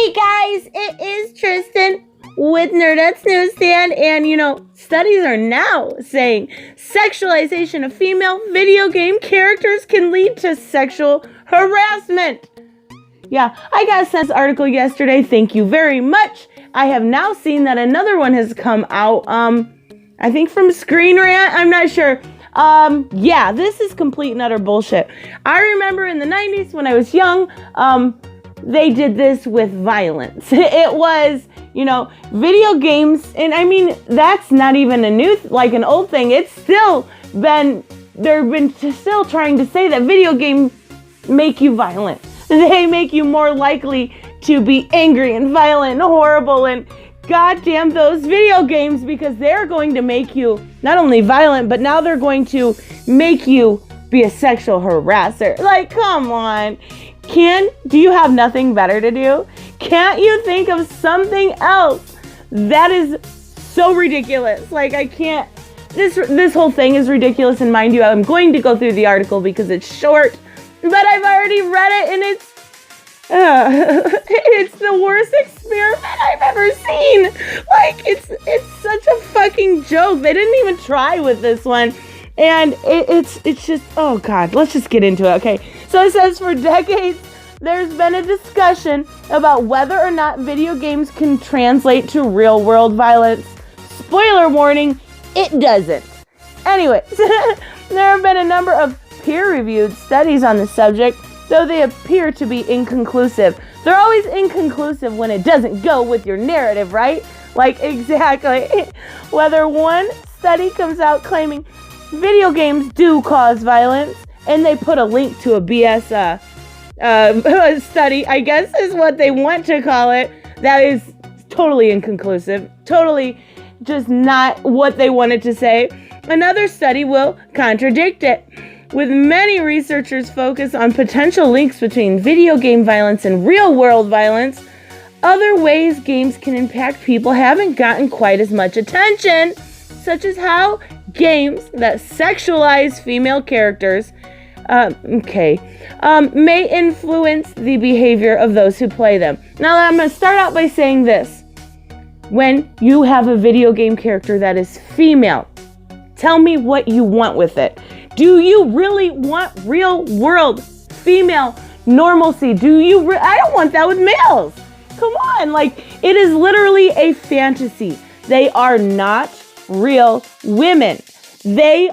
Hey guys, it is Tristan with Nerdette's NewsStand, and studies are now saying sexualization of female video game characters can lead to sexual harassment. Yeah, I got sent this article yesterday, thank you very much. I have now seen that another one has come out, I think from Screen Rant, I'm not sure. Yeah, this is complete and utter bullshit. I remember in the 90s when I was young, they did this with violence. It was, video games, and I mean, that's not even an old thing. It's still been, still trying to say that video games make you violent. They make you more likely to be angry and violent and horrible, and goddamn those video games, because they're going to make you not only violent, but now they're going to make you be a sexual harasser. Like, come on. Do you have nothing better to do? Can't you think of something else that is so ridiculous? Like, I can't, this whole thing is ridiculous, and mind you, I'm going to go through the article because it's short, but I've already read it, and it's the worst experiment I've ever seen. Like, it's such a fucking joke. They didn't even try with this one. And it's just, oh God, let's just get into it, okay? So it says, for decades, there's been a discussion about whether or not video games can translate to real-world violence. Spoiler warning, it doesn't. Anyway, there have been a number of peer-reviewed studies on the subject, though they appear to be inconclusive. They're always inconclusive when it doesn't go with your narrative, right? Like, exactly. Whether one study comes out claiming video games do cause violence, and they put a link to a BS study, I guess is what they want to call it, that is totally inconclusive, totally just not what they wanted to say. Another study will contradict it. With many researchers focused on potential links between video game violence and real-world violence, other ways games can impact people haven't gotten quite as much attention, such as how games that sexualize female characters may influence the behavior of those who play them. Now, I'm going to start out by saying this. When you have a video game character that is female, tell me what you want with it. Do you really want real world female normalcy? I don't want that with males. Come on, it is literally a fantasy. They are not real women. They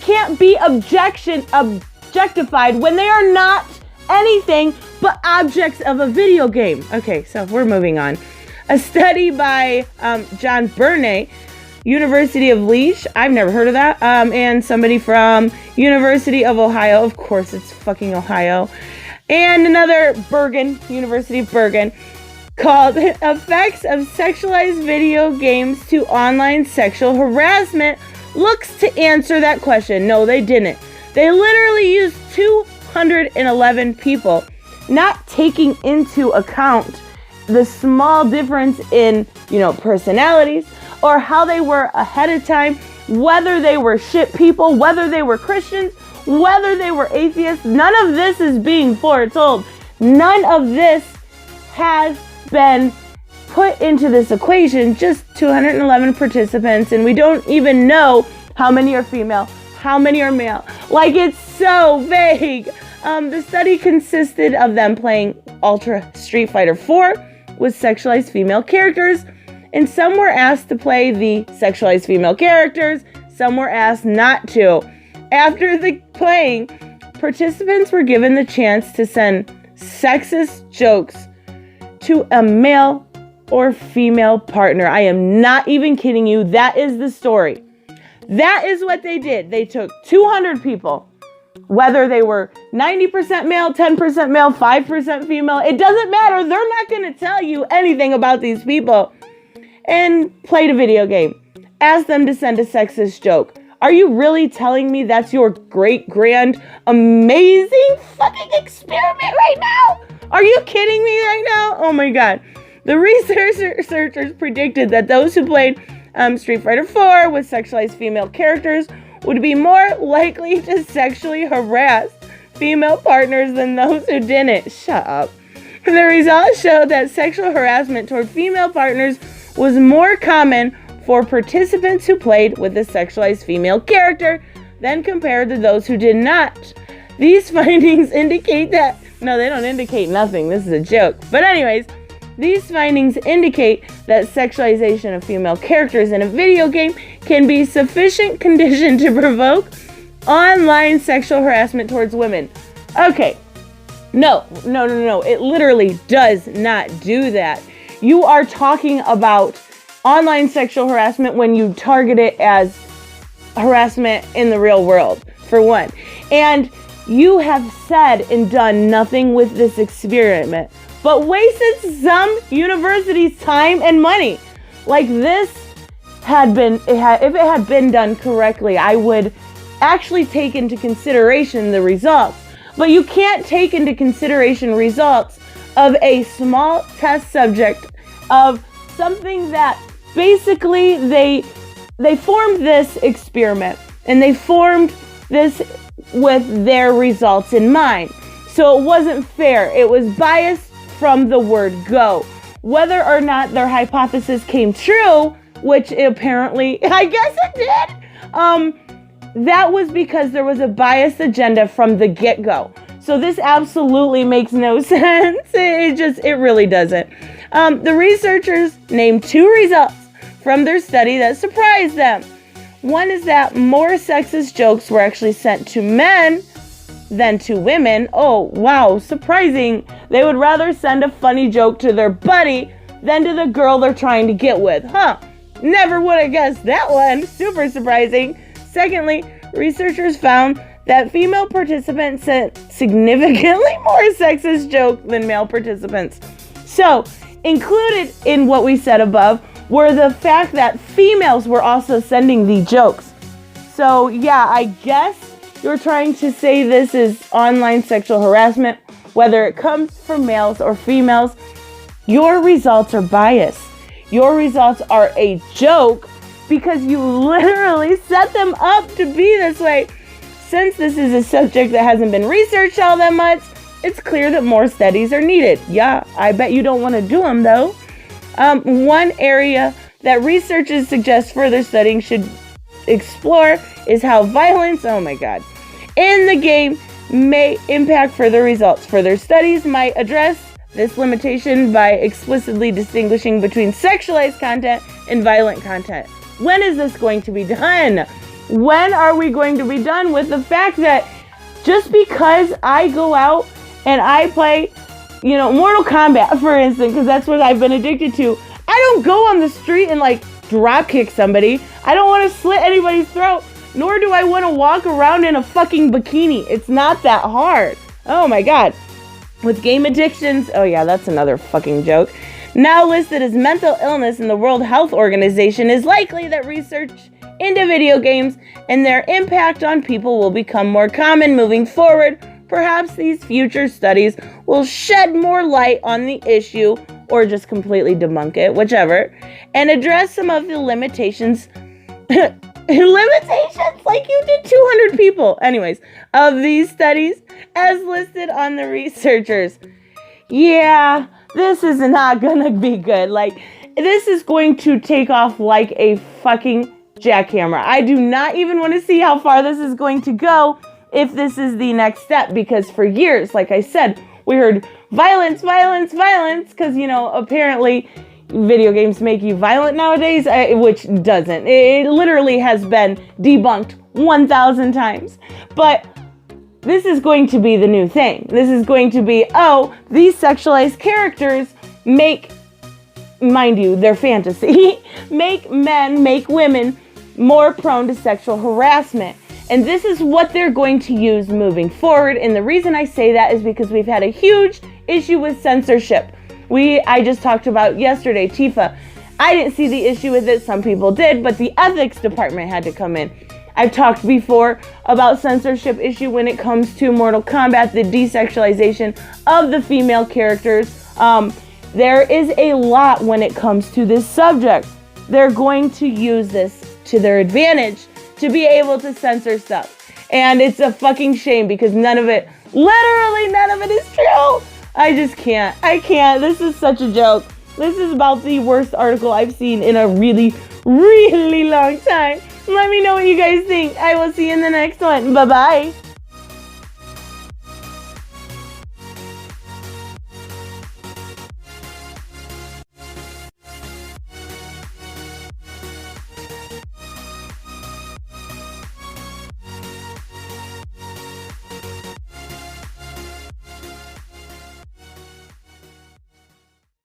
can't be objectified when they are not anything but objects of a video game. Okay, so we're moving on. A study by John Burney, University of Liège, I've never heard of that, and somebody from University of Ohio, of course it's fucking Ohio, and another University of Bergen, called Effects of Sexualized Video Games to Online Sexual Harassment, looks to answer that question. No, they didn't. They literally used 211 people, not taking into account the small difference in, personalities, or how they were ahead of time, whether they were shit people, whether they were Christians, whether they were atheists. None of this is being foretold. None of this has been put into this equation. Just 211 participants, and we don't even know how many are female, how many are male. It's so vague. The study consisted of them playing Ultra Street Fighter 4 with sexualized female characters, and some were asked to play the sexualized female characters, some were asked not to. After the playing, participants were given the chance to send sexist jokes to a male or female partner. I am not even kidding you. That is the story. That is what they did. They took 200 people, whether they were 90% male, 10% male, 5% female, it doesn't matter. They're not going to tell you anything about these people, and played a video game. Asked them to send a sexist joke. Are you really telling me that's your great, grand, amazing fucking experiment right now? Are you kidding me right now? Oh my God. The researchers predicted that those who played Street Fighter 4 with sexualized female characters would be more likely to sexually harass female partners than those who didn't. Shut up. The results showed that sexual harassment toward female partners was more common for participants who played with a sexualized female character than compared to those who did not. These findings indicate that... No, they don't indicate nothing. This is a joke. But anyways, these findings indicate that sexualization of female characters in a video game can be sufficient condition to provoke online sexual harassment towards women. Okay. No. It literally does not do that. You are talking about online sexual harassment when you target it as harassment in the real world, for one. And you have said and done nothing with this experiment, but wasted some university's time and money. Like this if it had been done correctly, I would actually take into consideration the results. But you can't take into consideration results of a small test subject of something that basically they formed this experiment and they formed this with their results in mind. So it wasn't fair. It was biased from the word go. Whether or not their hypothesis came true, which apparently, I guess it did, that was because there was a biased agenda from the get-go. So this absolutely makes no sense. It really doesn't. The researchers named 2 results from their study that surprised them. One is that more sexist jokes were actually sent to men than to women. Oh, wow, surprising. They would rather send a funny joke to their buddy than to the girl they're trying to get with. Huh, never would have guessed that one. Super surprising. Secondly, researchers found that female participants sent significantly more sexist jokes than male participants. So, included in what we said above were the fact that females were also sending the jokes. So yeah, I guess you're trying to say this is online sexual harassment, whether it comes from males or females. Your results are biased. Your results are a joke because you literally set them up to be this way. Since this is a subject that hasn't been researched all that much, it's clear that more studies are needed. Yeah, I bet you don't want to do them though. One area that researchers suggest further studying should explore is how violence, oh my god, in the game may impact further results. Further studies might address this limitation by explicitly distinguishing between sexualized content and violent content. When is this going to be done? When are we going to be done with the fact that just because I go out and I play, Mortal Kombat, for instance, because that's what I've been addicted to, I don't go on the street and drop kick somebody. I don't want to slit anybody's throat, nor do I want to walk around in a fucking bikini. It's not that hard. Oh my god. With game addictions, oh yeah, that's another fucking joke, now listed as mental illness in the World Health Organization, is likely that research into video games and their impact on people will become more common moving forward. Perhaps these future studies will shed more light on the issue or just completely debunk it, whichever, and address some of the limitations like you did 200 people, anyways, of these studies as listed on the researchers. Yeah, this is not gonna be good. This is going to take off like a fucking jackhammer. I do not even want to see how far this is going to go if this is the next step, because for years, like I said, we heard violence, because, apparently video games make you violent nowadays, which doesn't. It literally has been debunked 1,000 times. But this is going to be the new thing. This is going to be, these sexualized characters make, mind you, their fantasy, make women more prone to sexual harassment. And this is what they're going to use moving forward. And the reason I say that is because we've had a huge issue with censorship. I just talked about yesterday, Tifa. I didn't see the issue with it. Some people did, but the ethics department had to come in. I've talked before about censorship issue when it comes to Mortal Kombat, the desexualization of the female characters. There is a lot when it comes to this subject. They're going to use this to their advantage to be able to censor stuff. And it's a fucking shame because none of it is true. I just can't. I can't. This is such a joke. This is about the worst article I've seen in a really, really long time. Let me know what you guys think. I will see you in the next one. Bye-bye.